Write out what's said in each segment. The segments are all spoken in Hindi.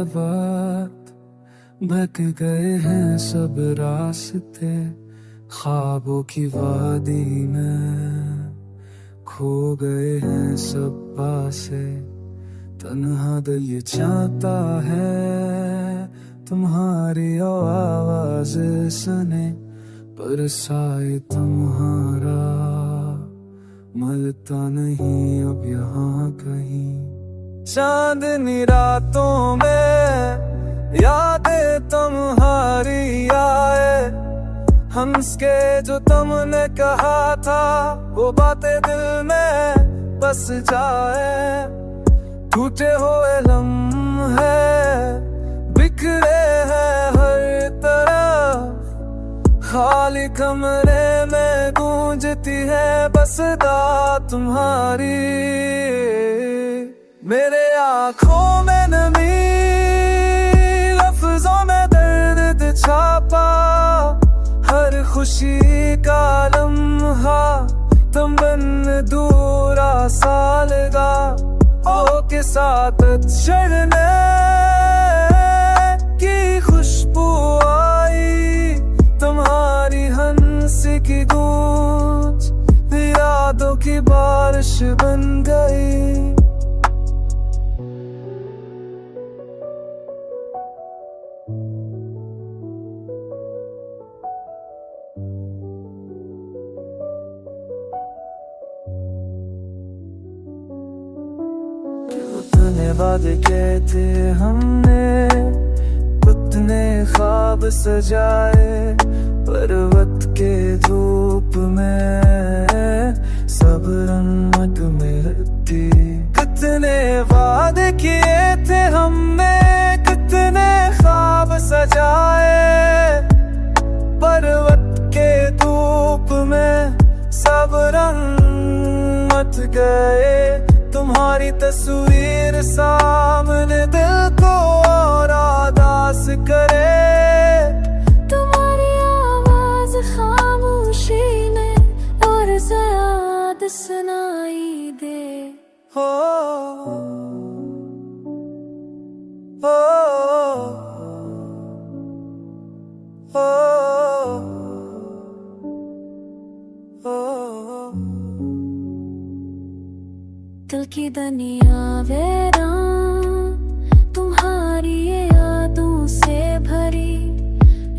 बात, बहक गए हैं सब रास्ते, ख्वाबों की वादी में खो गए हैं सब पासे। तन्हा दिल ये चाहता है तुम्हारी आवाज सुने, पर साए तुम्हारा मिलता नहीं अब यहाँ कहीं। चांदनी रातों में यादें तुम्हारी आए, हंस के जो तुमने कहा था वो बातें दिल में बस जाए। टूटे हुए लम्हे बिखरे हैं हर तरफ, खाली कमरे में गूंजती है बस दा तुम्हारी। मेरे आँखों में नमी, लफ्जों में दर्द छापा, हर खुशी का लम्हा तुम बिन दूरा सा लगा। ओ के साथ चढ़ने की खुशबू आई, तुम्हारी हंसी की गूंज यादों की बारिश बन गई। उतने वादे किए थे हमने, उतने ख्वाब सजाए, पर्वत के धूप में सब रंगत मिलती। कितने वादे किए थे हमने, कितने ख्वाब सजाए, पर्वत के धूप में सब रंग मत गए। तुम्हारी तस्वीर सामने दिल को और उदास करे, तुम्हारी आवाज खामोशी में और याद सुनाई दे। हो हो हो हो। दिल की दुनिया वीरान, तुम्हारी ये यादों से भरी,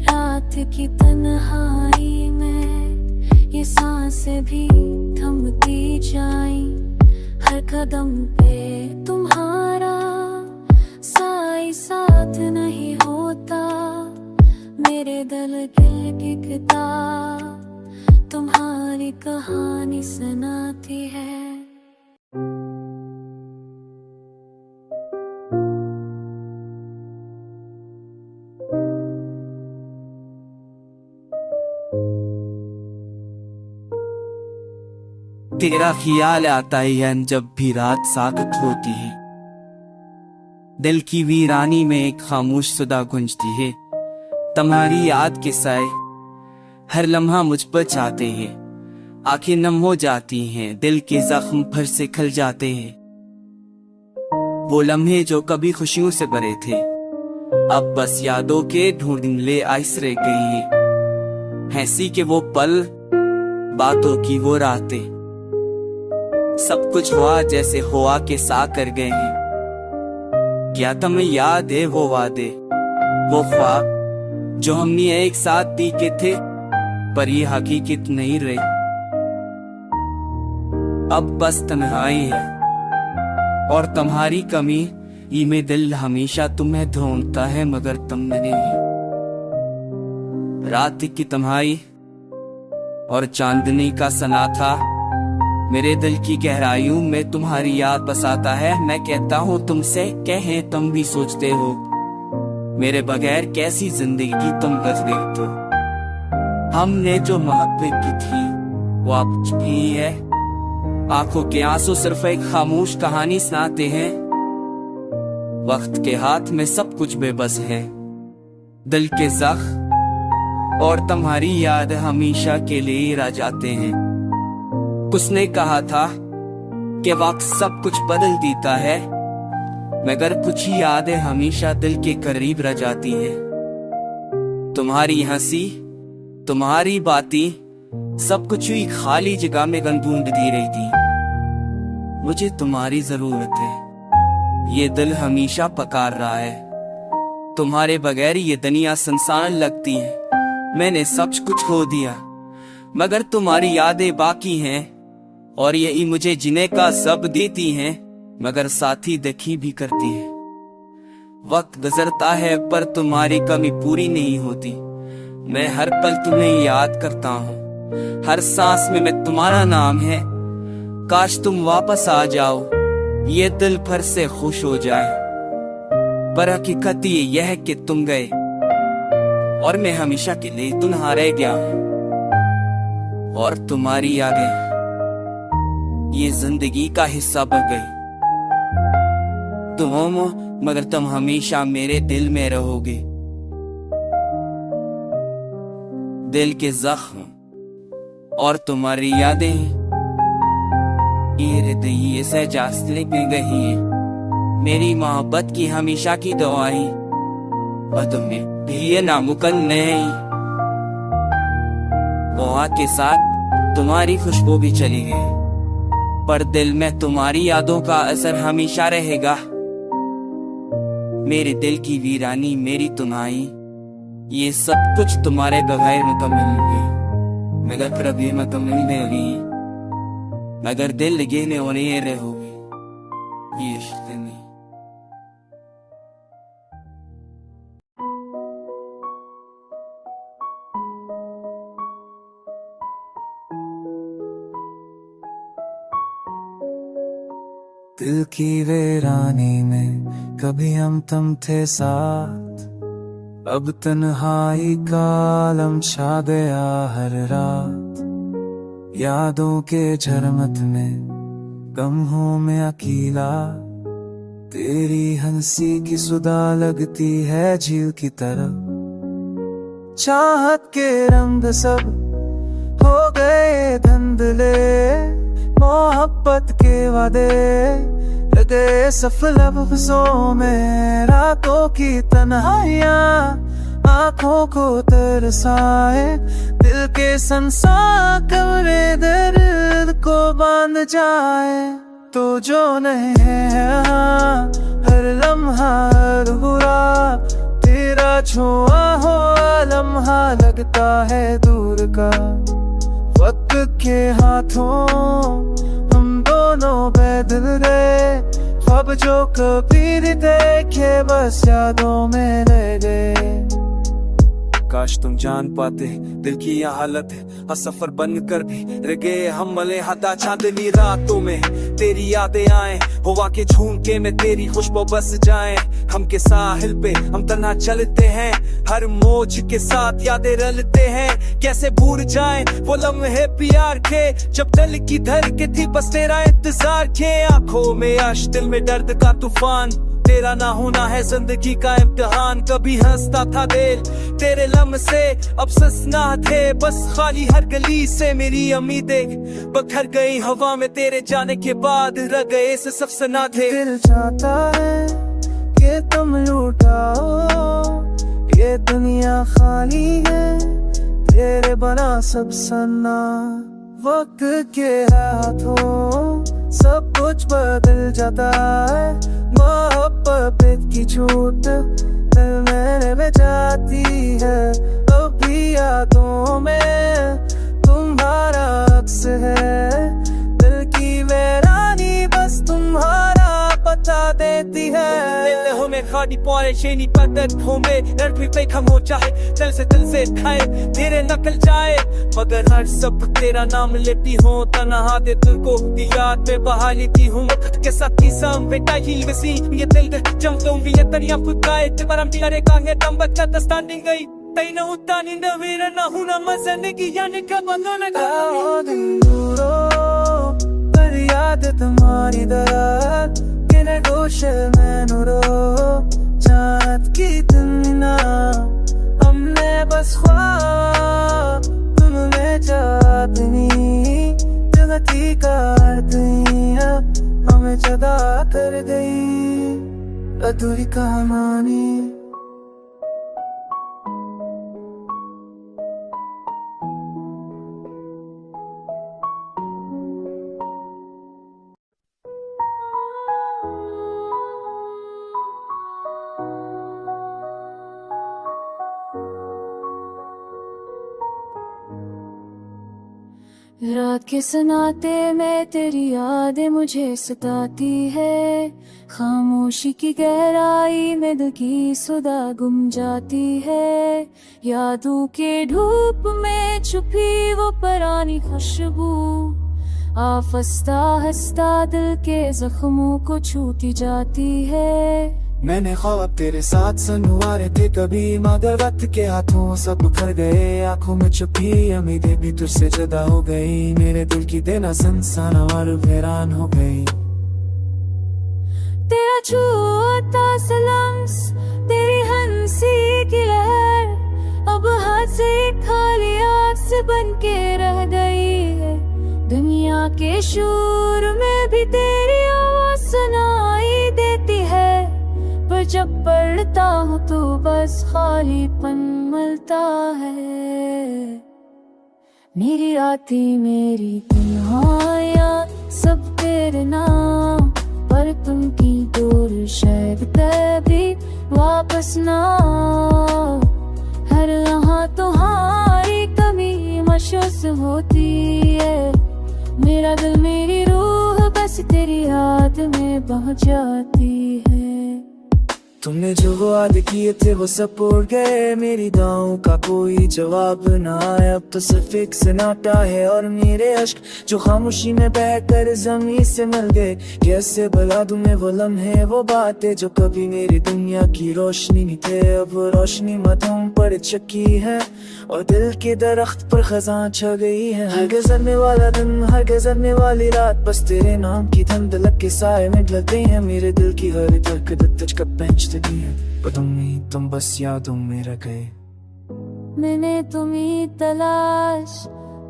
रात की तन्हाई में ये सांसें भी थमती जाईं। हर कदम पे तुम्हारा साई साथ नहीं होता, मेरे दिल गिरगिटा तुम्हारी कहानी सुनाती है। तेरा ख्याल आता है जब भी रात साकत होती है, दिल की वीरानी में एक खामोश सदा गूंजती है। तुम्हारी याद के साए हर लम्हा मुझ पर छाते हैं, आंखें नम हो जाती हैं, दिल के जख्म फिर से खिल जाते हैं। वो लम्हे जो कभी खुशियों से भरे थे, अब बस यादों के ढूंढने आइस रह गई हैं। हंसी के वो पल, बातों की वो रातें, सब कुछ हुआ जैसे हुआ के सा कर गए हैं। क्या तुम्हें याद है वो वादे, वो ख्वाब जो हमने एक साथ दी के थे, पर ये हकीकत नहीं रही। अब बस तन्हाई है और तुम्हारी कमी, ये में दिल हमेशा तुम्हें ढूंढता है मगर तुम नहीं। रात की तन्हाई और चांदनी का सना था, मेरे दिल की गहराइयों में तुम्हारी याद बसाता है। मैं कहता हूँ तुमसे, कहे तुम भी सोचते हो, मेरे बगैर कैसी जिंदगी तुम गुजरे तो। हमने जो मोहब्बत की थी वो अब भी है, आंखों के आंसू सिर्फ एक खामोश कहानी सुनाते हैं। वक्त के हाथ में सब कुछ बेबस है, दिल के जख्म और तुम्हारी याद हमेशा के लिए रह जाते हैं। उसने कहा था कि वक्त सब कुछ बदल देता है, मगर कुछ ही यादें हमेशा दिल के करीब रह जाती हैं। तुम्हारी हंसी, तुम्हारी बातें, सब कुछ ही खाली जगह में गूंजती रही थी। मुझे तुम्हारी जरूरत है, ये दिल हमेशा पुकार रहा है। तुम्हारे बगैर ये दुनिया सुनसान लगती है। मैंने सब कुछ खो दिया, मगर तुम्हारी यादें बाकी हैं, और यही मुझे जीने का सब देती हैं, मगर साथी दुखी भी करती है। वक्त गुजरता है पर तुम्हारी कमी पूरी नहीं होती। मैं हर पल तुम्हें याद करता हूँ, हर सांस में मैं तुम्हारा नाम है। काश तुम वापस आ जाओ, ये दिल भर से खुश हो जाए। पर हकीकत यह है कि तुम गए और मैं हमेशा के लिए तन्हा रह गया हूँ। और तुम्हारी यादें ये जिंदगी का हिस्सा बन गई। तुम हो मगर तुम हमेशा मेरे दिल में रहोगे। दिल के जख्म और तुम्हारी यादें ये हृदय से जास्ते में गई है। मेरी मोहब्बत की हमेशा की दुआएं और तुम्हें भी ये नामुमकिन नहीं। दुआ के साथ तुम्हारी खुशबू भी चली गई, पर दिल में तुम्हारी यादों का असर हमेशा रहेगा। मेरे दिल की वीरानी, मेरी तुनाई, ये सब कुछ तुम्हारे बगैर मुकम्मल होगी। मगर फिर अभी मुकम्मल नहीं, मगर दिल लगे ने उन्हें रहोगी। ये इश्क नहीं। दिल की वीरानी में कभी हम तुम थे साथ, अब तन्हाई का आलम छा गया हर रात। यादों के झरमट में गम हूँ मैं अकेला, तेरी हंसी की सुधा लगती है झील की तरह। चाहत के रंग सब हो गए धुंधले, मोहब्बत के वादे लगे सफल लफ्जों में। रातों की तन्हाइयाँ आंखों को तरसाए, दिल के संसार कमरे दर्द को बांध जाए। तो जो नहीं है यहाँ हर लम्हा हर बुरा, तेरा छुआ हुआ लम्हा लगता है दूर का। वक्त के हाथों हम दोनों बदल गए, अब जो कभी देखे बस यादों में रह गए। काश तुम जान पाते दिल की यह हालत है, हर सफर बन कर भी रह गए हम मले हाथा चांदनी रातों में। तेरी यादें आए हवा के झोंके में, तेरी खुशबू बस जाए हम के साहिल पे। हम तन्हा चलते हैं, हर मौज के साथ यादें रलते हैं। कैसे भूल जाएं वो लम्हे प्यार के, जब दिल की धड़कन थी बस तेरा इंतजार के। आंखों में आश, दिल में दर्द का तूफान, तेरा ना होना है जिंदगी का इम्तिहान। कभी हंसता था दिल तेरे लम्हे से, अब ससना थे बस खाली हर गली से। मेरी उम्मीदें बखर गई हवा में, तेरे जाने के बाद रह गए से सब सना थे। दिल चाहता है कि तुम लूटाओ, ये दुनिया खाली है तेरे बना सब सन्ना। वक्त के हाथों सब कुछ बदल जाता है, मोहब्बत की छूट दिल में जाती है। अभी यादों में तुम्हारा अक्स है, दिल की वीरानी बस तुम्हारा पता देती है। दिल हो में खाली परेशानी पदत हो में दर्द भी बेखम हो जाए, दिल से खाए तेरे नकल जाए। मगर हर सब तेरा नाम लेती हूँ, तन्हा दे दिल को याद में बहा लेती हूँ। वक्त के साथ की सम बेटा ही वसी ये दिल जम तुम भी ये तनिया फुकाए तेरा प्यारे कांगे तम बच्चा दस्तानी गई तैन उता नींद वीर ना हुना मजन की यानी का बंधन का दूरो। पर याद तुम्हारी दर्द किने गोश में नुरो, चाहत की दुनिया हमने बस ख्वाब तुमने चाहतनी जगती का दुनिया हमें जदा कर गई। अधूरी कहानी। रात के सनाते में तेरी यादें मुझे सताती है, खामोशी की गहराई में दिल की सुधा गुम जाती है। यादों के धूप में छुपी वो पुरानी खुशबू आफस्ता हंसता दिल के जख्मों को छूती जाती है। मैंने ख्वाब तेरे साथ सनवारे थे कभी, मगर वक्त के हाथों सब बिखर गए। आंखों में छुपी उम्मीदें भी तुझसे जुदा हो गई। मेरे दिल की देना संसान और हैरान हो गई। तेरा छूता सलम्स, तेरी हंसी की लहर अब हाथ से खाली आँख से बन के रह गई है। दुनिया के शोर में भी तेरी आवाज सुनाई देती है, पर जब पढ़ता हूँ तो बस खालीपन मिलता है। मेरी रातें मेरी तन्हाइयाँ सब तेरे नाम, पर तुम की दूर शायद कभी वापस ना। हर लम्हा तुम्हारी कमी महसूस होती है। मेरा दिल मेरी रूह बस तेरी याद में बह जाती है। तुमने जो वादे किए थे वो सब उड़ गए। मेरी दुआओं का कोई जवाब ना आया। अब तो सिर्फ एक सन्नाटा है और मेरे अश्क जो खामोशी में बहकर ज़मीन से मिल गए। कैसे भुला दूं मैं वो लम्हे वो बातें जो कभी मेरी दुनिया की रोशनी नहीं थे। अब वो रोशनी मधुम पर चकी है और दिल के दरख्त पर खजां छा गई है। हर गुजरने वाला दिन हर गुजरने वाली रात बस तेरे नाम की धन दलक के साए में ढलते हैं। मेरे दिल की हर धड़कन तुझको पहचान पर तुम नहीं, तुम बस यादों में रह गए। मैंने तुम्हें तलाश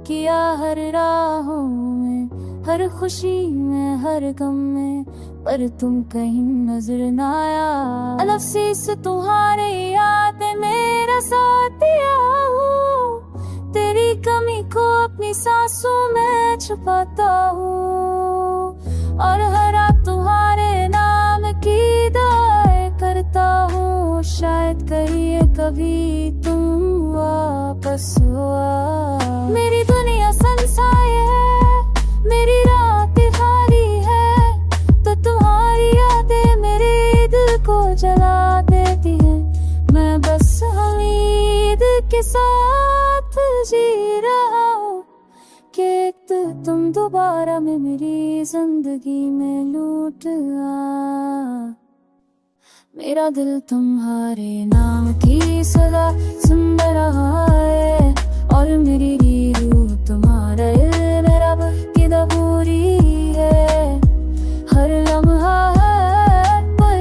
किया हर राहों में, हर खुशी में हर गम में, पर तुम कहीं नजर न आया। नफसी से तुम्हारे याद मेरा साथ दिया हूँ। तेरी कमी को अपनी सांसों में छुपाता हूँ और हर रात तुम्हारे नाम की दुआएं करता हूँ। शायद कहिए कभी तुम वापस हुआ। मेरी दुनिया संसार है, मेरी रात हारी है, तो तुम्हारी यादें मेरे दिल को जला देती है। मैं बस उम्मीद के साथ जी रहा हूँ कि तुम दोबारा में मेरी जिंदगी में लौट आ। मेरा दिल तुम्हारे नाम की सदा सुन रहा है और मेरी रूह तुम्हारा रब की दबूरी है। हर लम्हा हर पल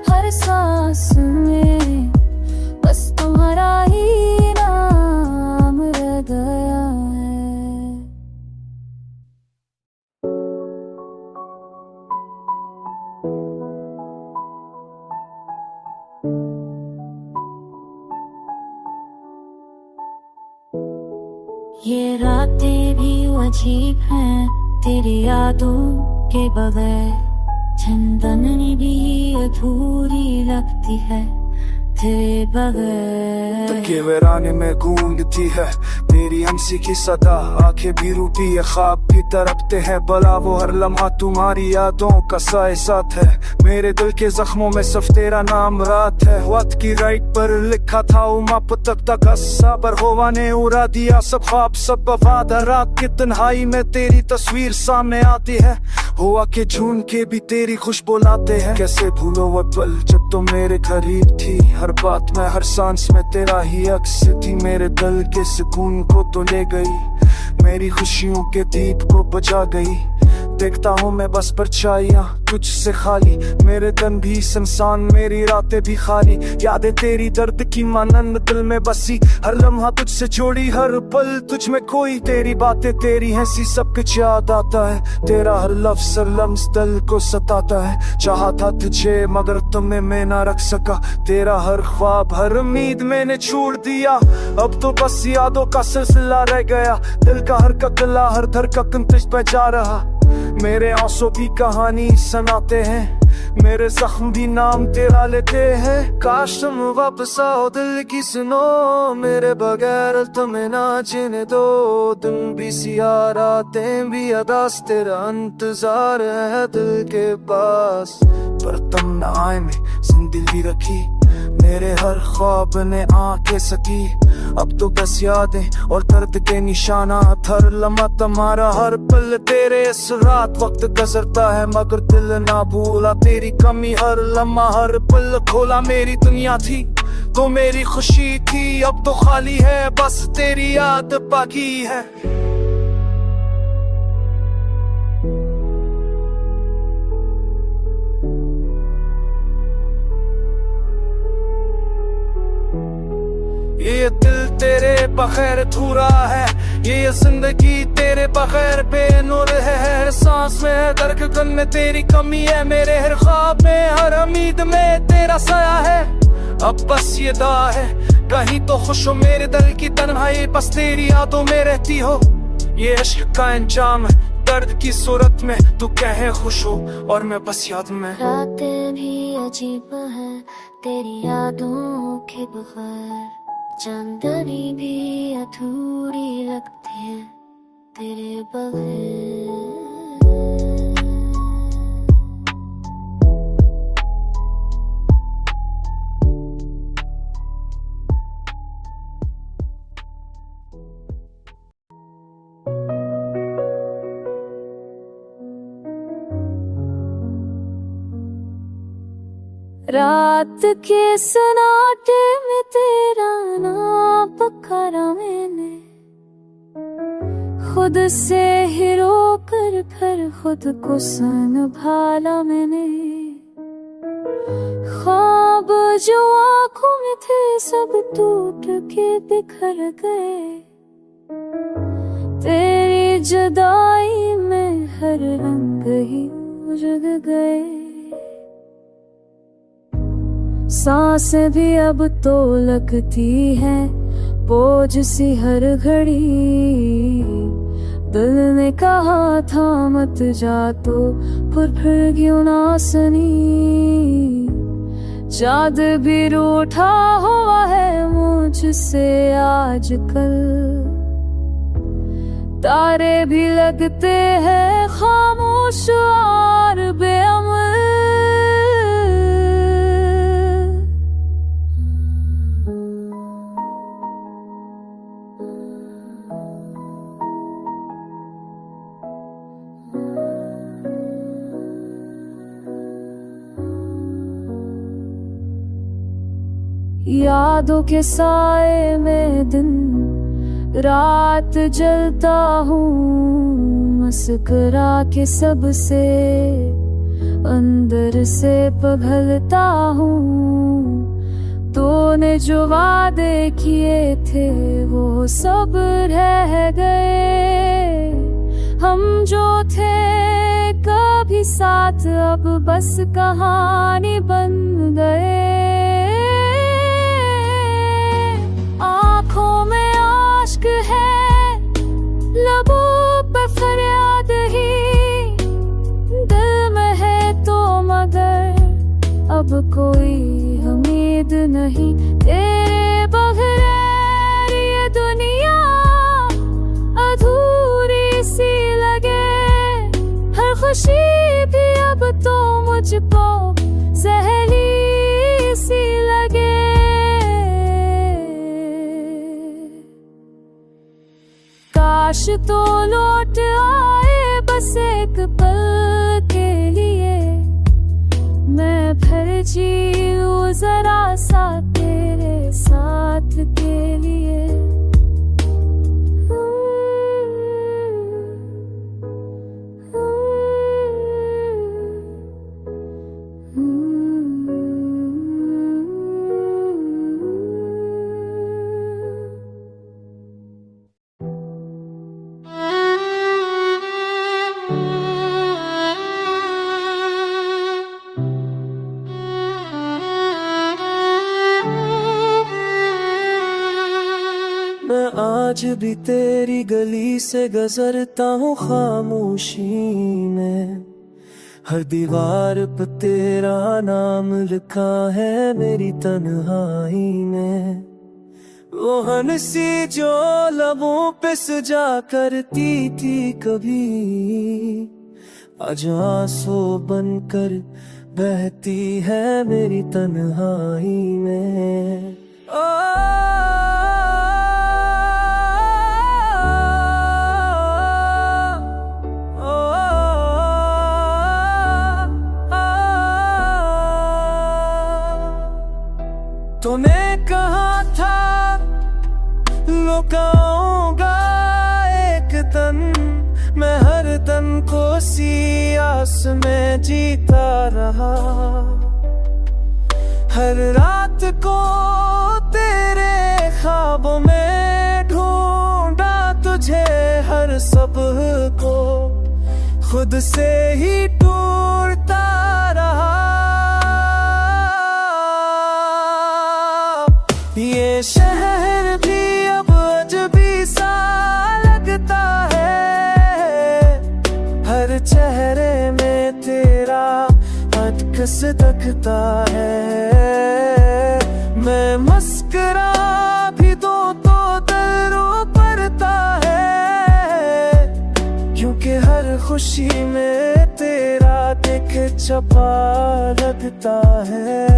हर सांस में बस तुम्हारा ही नाम रह गया है। ये रातें भी अजीब हैं तेरी यादों के बगैर। चंदनी भी अधूरी लगती है तेरे बगैर। तकिए वीराने में गूंजती है तेरी हंसी की सदा। आंखें भी रूठी है ख्वाब भी तड़पते हैं, भला वो हर लम्हा तुम्हारी यादों का साए साथ है। मेरे दिल के जख्मों में सिर्फ तेरा नाम रात है। वक्त की राइट पर लिखा था उमा पुतक तक हस्सा, पर हवा ने उड़ा दिया सब ख्वाब सब वफाद। रात की तन्हाई में तेरी तस्वीर सामने आती है, हुआ के झूम के भी तेरी खुशबू लाते हैं। कैसे भूलो वो पल जब तो मेरे करीब थी, हर बात में हर सांस में तेरा ही अक्स थी। मेरे दिल के सुकून को तो ले गई, मेरी खुशियों के दीप को बुझा गई। देखता हूँ मैं बस परछाइयाँ तुझसे खाली, मेरे दिन भी सुनसान मेरी रातें भी खाली। यादें तेरी दर्द की मानंद दिल में बसी, हर लम्हा तुझसे जोड़ी हर पल तुझ में कोई। तेरी बातें तेरी हंसी सब कुछ याद आता है, तेरा हर लफ्ज़ हर लम्स दिल को सताता है। चाहा था तुझे मगर तुम्हें मैं ना रख सका, तेरा हर ख्वाब हर उम्मीद मैंने छोड़ दिया। अब तो बस यादों का सिलसिला रह गया, दिल का हर ककला हर धड़कन तुझ पे जा रहा। मेरे आंसू भी कहानी सुनाते हैं, मेरे जख्म भी नाम तेरा लेते हैं। काश तुम वापस आओ दिल की सुनो, मेरे बगैर तुम्हें ना जीने दो। दिन भी सियाह रातें भी अदास, तेरा इंतजार है दिल के पास। पर तुम न आए में जिंदगी रखी, मेरे हर ख्वाब ने आंखें सकी। अब तो बस यादें और दर्द के निशाना, हर लम्हा तुम्हारा हर पल तेरे इस रात। वक्त गुजरता है मगर दिल ना भूला, तेरी कमी हर लम्हा हर पल खोला। मेरी दुनिया थी तो मेरी खुशी थी, अब तो खाली है बस तेरी याद बाकी है। ये दिल तेरे बगैर अधूरा है, ये जिंदगी तेरे बगैर बेनूर है। हर सांस में हर धड़कन में तेरी कमी है, मेरे हर ख्वाब में हर उम्मीद में तेरा साया है। अब बस ये दुआ है कहीं तो खुश हो मेरे दिल की तन्हाई, बस तेरी यादों में रहती हो। ये इश्क का अंजाम है दर्द की सूरत में, तू कहे खुश हो और मैं बस याद में। रातें भी अजीब है तेरी यादों के बगैर, चांदनी भी अधूरी लगती है तेरे बगैर। रात के सन्नाटे में तेरा नाम पुकारा मैंने, खुद से ही रोकर फिर खुद को संभाला मैंने। ख्वाब जो आंखों में थे सब टूट के बिखर गए, तेरी जुदाई में हर रंग ही उजड़ गए। सांसें भी अब तो लगती है बोझ सी हर घड़ी, दिल ने कहा था मत जा तो फिर क्यों ना सुनी। चाँद भी रूठा हुआ है मुझसे आजकल, तारे भी लगते हैं खामोश और बेअमल। यादों के साए में दिन रात जलता हूँ, मुस्कुरा के सबसे अंदर से पिघलता हूँ। तूने जो वादे किए थे वो सब रह गए, हम जो थे कभी साथ अब बस कहानी बन गए। आँखों में आश्क है लबों पे फरियाद ही, दिल में है तो मगर अब कोई उम्मीद नहीं। तेरे बगैर ये दुनिया अधूरी सी लगे, हर खुशी भी अब तो मुझको जहरी सी लगे। काश तो लौट आए बस एक पल के लिए, मैं फिर जी लूं जरा सा तेरे साथ के लिए। आज भी तेरी गली से गुजरता हूँ खामोशी में, हर दीवार पर तेरा नाम लिखा है मेरी तन्हाई में। वो हंसी जो लबों पे सजा करती थी कभी, आज आंसू बनकर बहती है मेरी तन्हाई में। तूने कहा था लुकाऊंगा एक दिन, मैं हर दिन को सियास में जीता रहा। हर रात को तेरे ख्वाबों में ढूंढा तुझे, हर सुबह को खुद से ही टूटता रहा। ये शहर भी अब अजबी सा लगता है, हर चेहरे में तेरा अटकस दिखता है। मैं मस्करा भी दो तो दिल रो पड़ता है, क्योंकि हर खुशी में तेरा दिख छपा लगता है।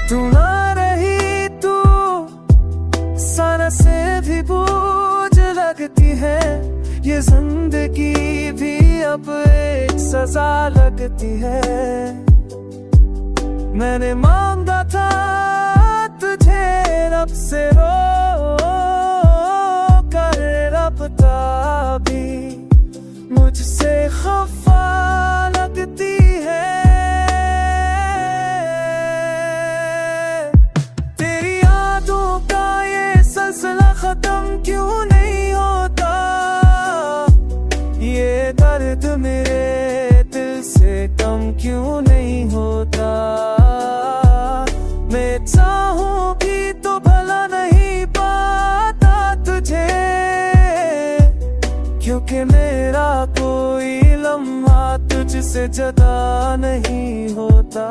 तू ना रही तू सारा से भी बोझ लगती है, ये जिंदगी भी अब एक सजा लगती है। मैंने मांगा था तुझे रब से रो कर, रब भी मुझसे खफा लगती है। खत्म क्यों नहीं होता, ये दर्द मेरे दिल से कम क्यों नहीं होता। मैं चाहूं भी तो भला नहीं पाता तुझे, क्योंकि मेरा कोई लम्हा तुझसे जुदा नहीं होता।